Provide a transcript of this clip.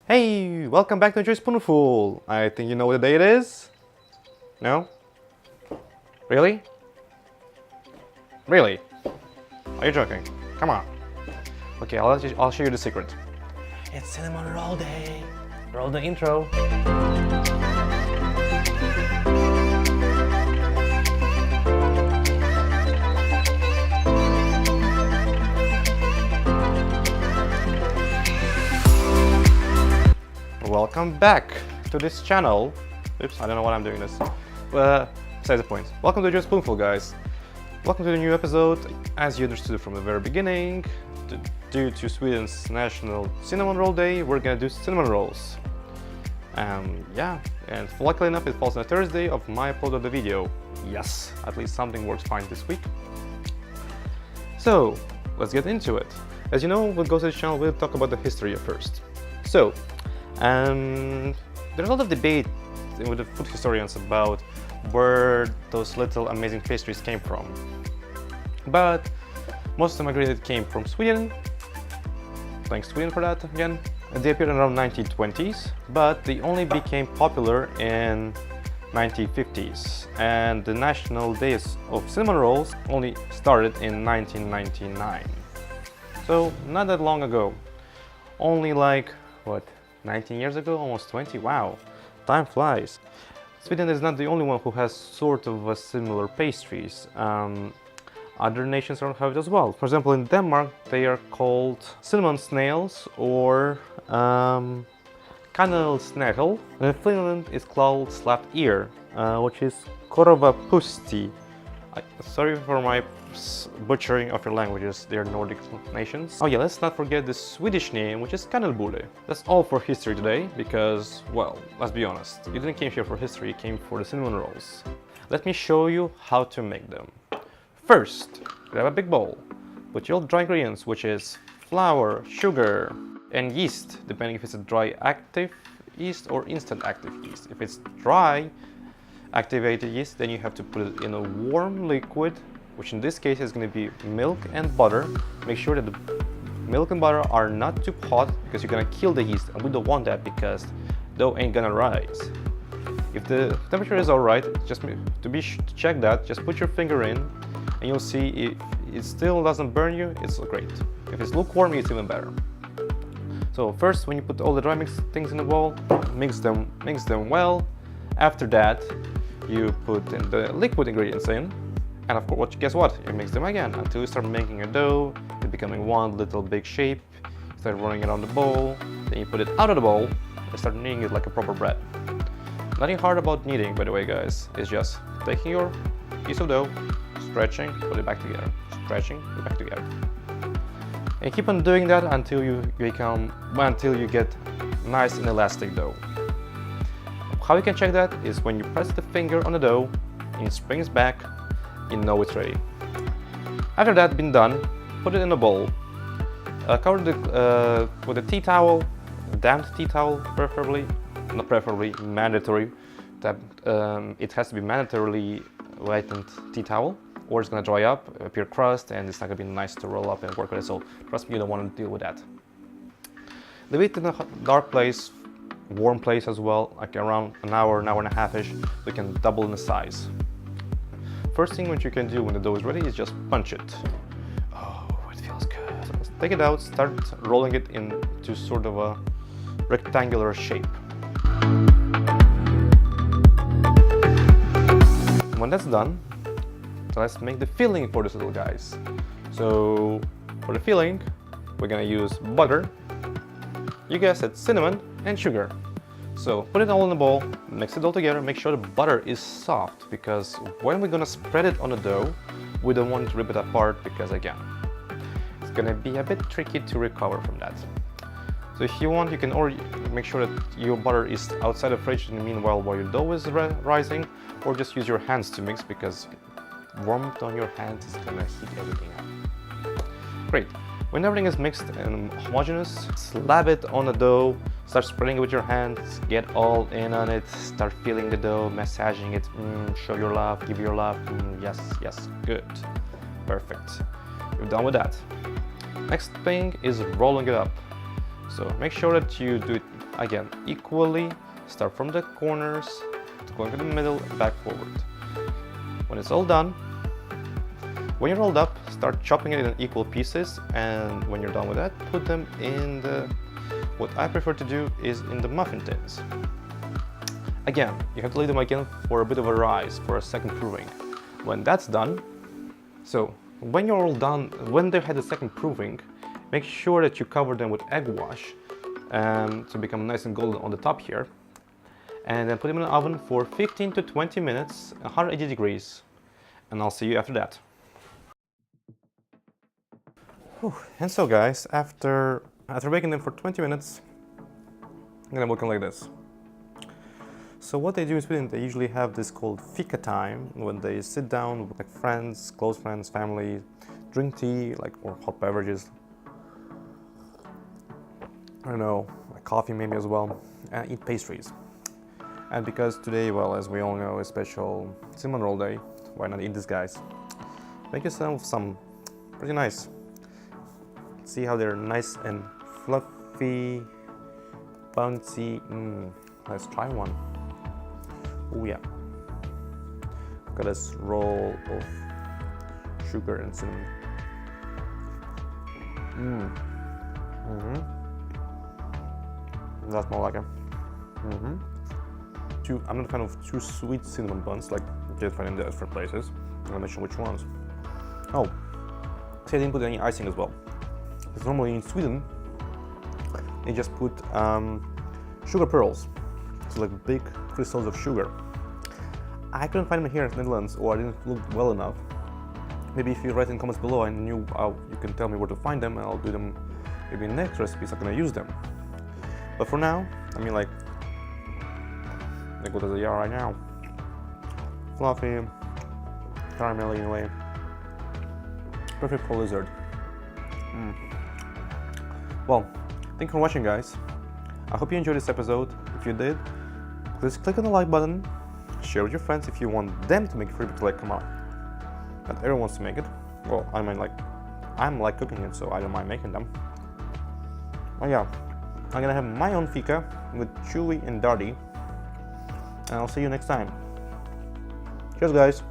Hey, welcome back to Enjoy Spoonful. I think you know what the day it is? No? Really? Really? Are you joking? Come on. Okay, I'll show you the secret. It's Cinnamon Roll Day. Roll the intro. Welcome back to this channel. Oops, I don't know why I'm doing this. Besides the point. Welcome to Enjoy Spoonful, guys. Welcome to the new episode. As you understood from the very beginning, due to Sweden's National Cinnamon Roll Day, we're gonna do cinnamon rolls. Yeah, and luckily enough, it falls on a Thursday of my upload of the video. Yes, at least something works fine this week. So, let's get into it. As you know, when it goes to this channel, we'll talk about the history first. So, there's a lot of debate with the food historians about where those little amazing pastries came from. But most of them agree that it came from Sweden. Thanks Sweden for that again. They appeared around 1920s, but they only became popular in 1950s. And the National Days of Cinnamon Rolls only started in 1999. So not that long ago. Only like, what? 19 years ago, almost 20, wow, time flies. Sweden is not the only one who has sort of similar pastries. Other nations have it as well. For example, in Denmark, they are called cinnamon snails or kanelsnegl. And in Finland, it's called slapped ear, which is korvapusti. Sorry for my butchering of your languages, they're Nordic nations. Oh yeah, let's not forget the Swedish name, which is kanelbulle. That's all for history today, because, well, let's be honest, you didn't came here for history, you came for the cinnamon rolls. Let me show you how to make them. First, grab a big bowl, put your dry ingredients, which is flour, sugar, and yeast, depending if it's a dry active yeast or instant active yeast. If it's dry activated yeast, then you have to put it in a warm liquid, which in this case is going to be milk and butter. Make sure that the milk and butter are not too hot because you're going to kill the yeast, and we don't want that because dough ain't gonna rise. If the temperature is alright, just to check that, just put your finger in and you'll see if it still doesn't burn you, it's great. If it's lukewarm, it's even better. So first, when you put all the dry mixed things in the bowl, mix them well. After that, you put in the liquid ingredients in. And of course, guess what? You mix them again until you start making a dough. It's becoming one little big shape. You start rolling it on the bowl. Then you put it out of the bowl and start kneading it like a proper bread. Nothing hard about kneading, by the way, guys. It's just taking your piece of dough, stretching, put it back together, stretching, put it back together. And keep on doing that until you get nice and elastic dough. How you can check that is when you press the finger on the dough and it springs back, you know it's ready. After that been done, put it in a bowl. Cover it with a tea towel, a damp tea towel preferably, not preferably, mandatory. It has to be mandatorily whitened tea towel, or it's gonna dry up, appear crust, and it's not gonna be nice to roll up and work with it. So trust me, you don't want to deal with that. Leave it in a dark place, warm place as well, like around an hour and a half-ish. We can double in the size. First thing what you can do when the dough is ready is just punch it. Oh, it feels good. So let's take it out, start rolling it into sort of a rectangular shape. When that's done, so let's make the filling for these little guys. So for the filling, we're gonna use butter, you guessed it, cinnamon, and sugar. So put it all in the bowl, mix it all together, make sure the butter is soft, because when we're gonna spread it on the dough, we don't want to rip it apart, because again, it's gonna be a bit tricky to recover from that. So if you want, you can already make sure that your butter is outside the fridge in the meanwhile while your dough is rising, or just use your hands to mix, because warmth on your hands is gonna heat everything up. Great. When everything is mixed and homogeneous, slap it on the dough, start spreading it with your hands, get all in on it, start feeling the dough, massaging it, show your love, give your love, yes, good, perfect. You're done with that. Next thing is rolling it up. So make sure that you do it again, equally. Start from the corners, going to the middle, back forward. When it's all done, when you're rolled up, start chopping it in equal pieces, and when you're done with that, put them in the, what I prefer to do is in the muffin tins. Again, you have to leave them again for a bit of a rise, for a second proving. When that's done, so when you're all done, when they've had the second proving, make sure that you cover them with egg wash to become nice and golden on the top here. And then put them in the oven for 15 to 20 minutes, 180 degrees. And I'll see you after that. Whew. And so guys, after baking them for 20 minutes, they're looking like this. So what they do in Sweden, they usually have this called fika time, when they sit down with like friends, close friends, family, drink tea, or hot beverages. I don't know, like coffee maybe as well, and eat pastries. And because today, well, as we all know, is special cinnamon roll day, why not eat this, guys? Make yourself some pretty nice. See how they're nice and fluffy, bouncy. Let's try one. Oh yeah. Got this roll of sugar and cinnamon. That's more like it. I'm not a fan of too sweet cinnamon buns like you can find in the different places. I'm gonna mention which ones. Oh, see, I didn't put any icing as well. Because normally in Sweden, they just put sugar pearls, so like big crystals of sugar. I couldn't find them here in the Netherlands, or I didn't look well enough. Maybe if you write in comments below and you can tell me where to find them, and I'll do them maybe in next recipes. I'm gonna use them. But for now, I mean, like what as they are right now. Fluffy, caramelly in a way. Perfect for lizard. Well, thank you for watching, guys. I hope you enjoyed this episode. If you did, please click on the like button. Share with your friends if you want them to make it for you to come out. Not everyone wants to make it. Well, I mean, I'm like cooking it, so I don't mind making them. Oh yeah, I'm gonna have my own fika with Chewy and Darty. And I'll see you next time. Cheers, guys.